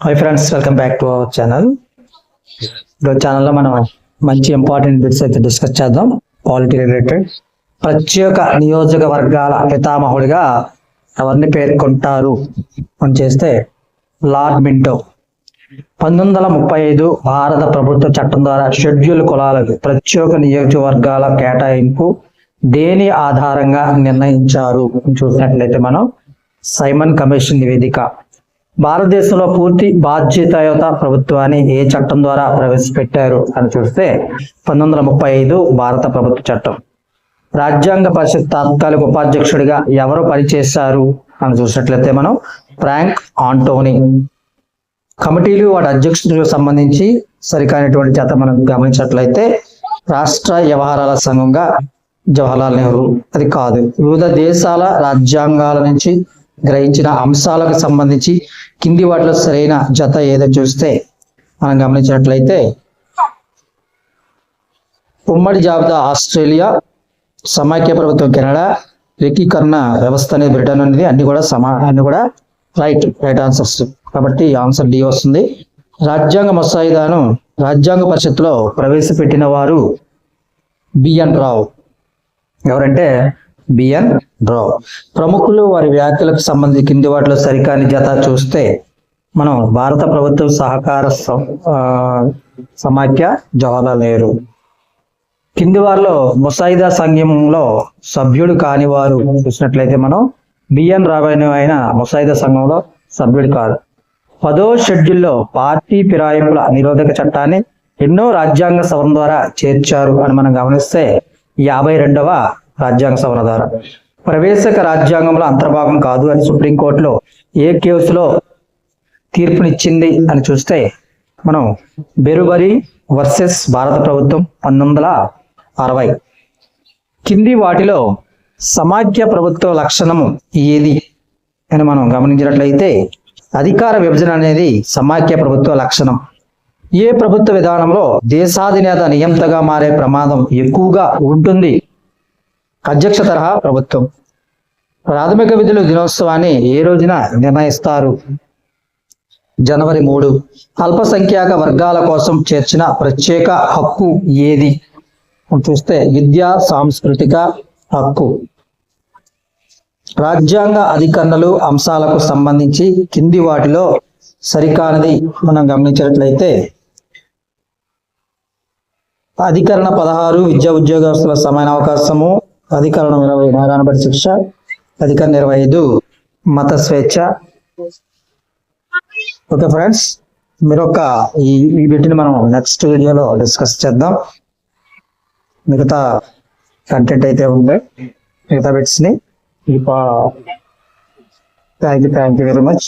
Hi friends, welcome back to our channel. ఈ ఛానల్లో మనం మంచి ఇంపార్టెంట్ బిట్స్ అయితే డిస్కస్ చేద్దాం. పాలిటీ రిలేటెడ్ ప్రత్యేక నియోజకవర్గాల పితామహుడిగా ఎవరిని పేర్కొంటారు అని చేస్తే లార్డ్ మింటో. 1935 భారత ప్రభుత్వ చట్టం ద్వారా షెడ్యూల్ కులాలకు ప్రత్యేక నియోజకవర్గాల కేటాయింపు దేని ఆధారంగా నిర్ణయించారు చూసినట్లయితే మనం సైమన్ కమిషన్ నివేదిక. భారతదేశంలో పూర్తి బాధ్యతాయుత ప్రభుత్వాన్ని ఏ చట్టం ద్వారా ప్రవేశపెట్టారు అని చూస్తే 1935 భారత ప్రభుత్వ చట్టం. రాజ్యాంగ పరిషత్ తాత్కాలిక ఉపాధ్యక్షుడిగా ఎవరు పనిచేశారు అని చూసినట్లయితే మనం ఫ్రాంక్ ఆంటోనీ. కమిటీలు వాటి అధ్యక్షుడికి సంబంధించి సరికానటువంటి జత మనం గమనించినట్లయితే రాష్ట్ర వ్యవహారాల సంఘంగా జవహర్లాల్ నెహ్రూ. అది కాదు. వివిధ దేశాల రాజ్యాంగాల నుంచి గ్రహించిన అంశాలకు సంబంధించి కింది వాటిలో సరైన జత ఏదని చూస్తే మనం గమనించినట్లయితే ఉమ్మడి జాబితా ఆస్ట్రేలియా, సమాఖ్య ప్రభుత్వం కెనడా, ఏకీకరణ వ్యవస్థ అనేది బ్రిటన్ అనేది అన్ని కూడా రైట్ ఆన్సర్స్. కాబట్టి ఆన్సర్ డి వస్తుంది. రాజ్యాంగ ముసాయిదాను రాజ్యాంగ పరిషత్తులో ప్రవేశపెట్టిన వారు బిఎన్ రావు. ఎవరంటే బిఎన్ రావు. ప్రముఖులు వారి వ్యాఖ్యలకు సంబంధించి కింది వాటిలో సరికాని జత చూస్తే మనం భారత ప్రభుత్వ సహకార సమాఖ్య జవహర్లాల్ నెహ్రూ. కింది వారిలో ముసాయిదా సంఘంలో సభ్యుడు కాని వారు చూసినట్లయితే మనం బిఎన్ రావు అయిన ముసాయిదా సంఘంలో సభ్యుడు కాదు. 10వ షెడ్యూల్లో పార్టీ ఫిరాయింపుల నిరోధక చట్టాన్ని ఎన్నో రాజ్యాంగ సవరణ ద్వారా చేర్చారు అని మనం గమనిస్తే 52వ రాజ్యాంగ సవరణ ద్వారా. ప్రవేశక రాజ్యాంగంలో అంతర్భాగం కాదు అని సుప్రీంకోర్టులో ఏ కేసులో తీర్పునిచ్చింది అని చూస్తే మనం బెరుబరి వర్సెస్ భారత ప్రభుత్వం 1960. కింది వాటిలో సమాఖ్య ప్రభుత్వ లక్షణము ఏది అని మనం గమనించినట్లయితే అధికార విభజన అనేది సమాఖ్య ప్రభుత్వ లక్షణం. ఏ ప్రభుత్వ విధానంలో దేశాధినేత నియంతగా మారే ప్రమాదం ఎక్కువగా ఉంటుంది? అధ్యక్ష తరహా ప్రభుత్వం. ప్రాథమిక విధుల దినోత్సవాన్ని ఏ రోజున నిర్ణయిస్తారు? జనవరి 3. అల్పసంఖ్యాక వర్గాల కోసం చేర్చిన ప్రత్యేక హక్కు ఏది చూస్తే విద్యా సాంస్కృతిక హక్కు. రాజ్యాంగ అధికరణలు అంశాలకు సంబంధించి కింది వాటిలో సరికానిది మనం గమనించినట్లయితే అధికరణ 16 విద్యా ఉద్యోగస్తుల సమాన అవకాశము, అధికరణం 20 నేరానుబడి శిక్ష, అధికరణం 25 మత స్వేచ్ఛ. ఓకే ఫ్రెండ్స్, మీరు ఈ బిట్ని మనం నెక్స్ట్ వీడియోలో డిస్కస్ చేద్దాం. మిగతా కంటెంట్ అయితే ఉంది మిగతా బిట్స్ని. Thank you very much.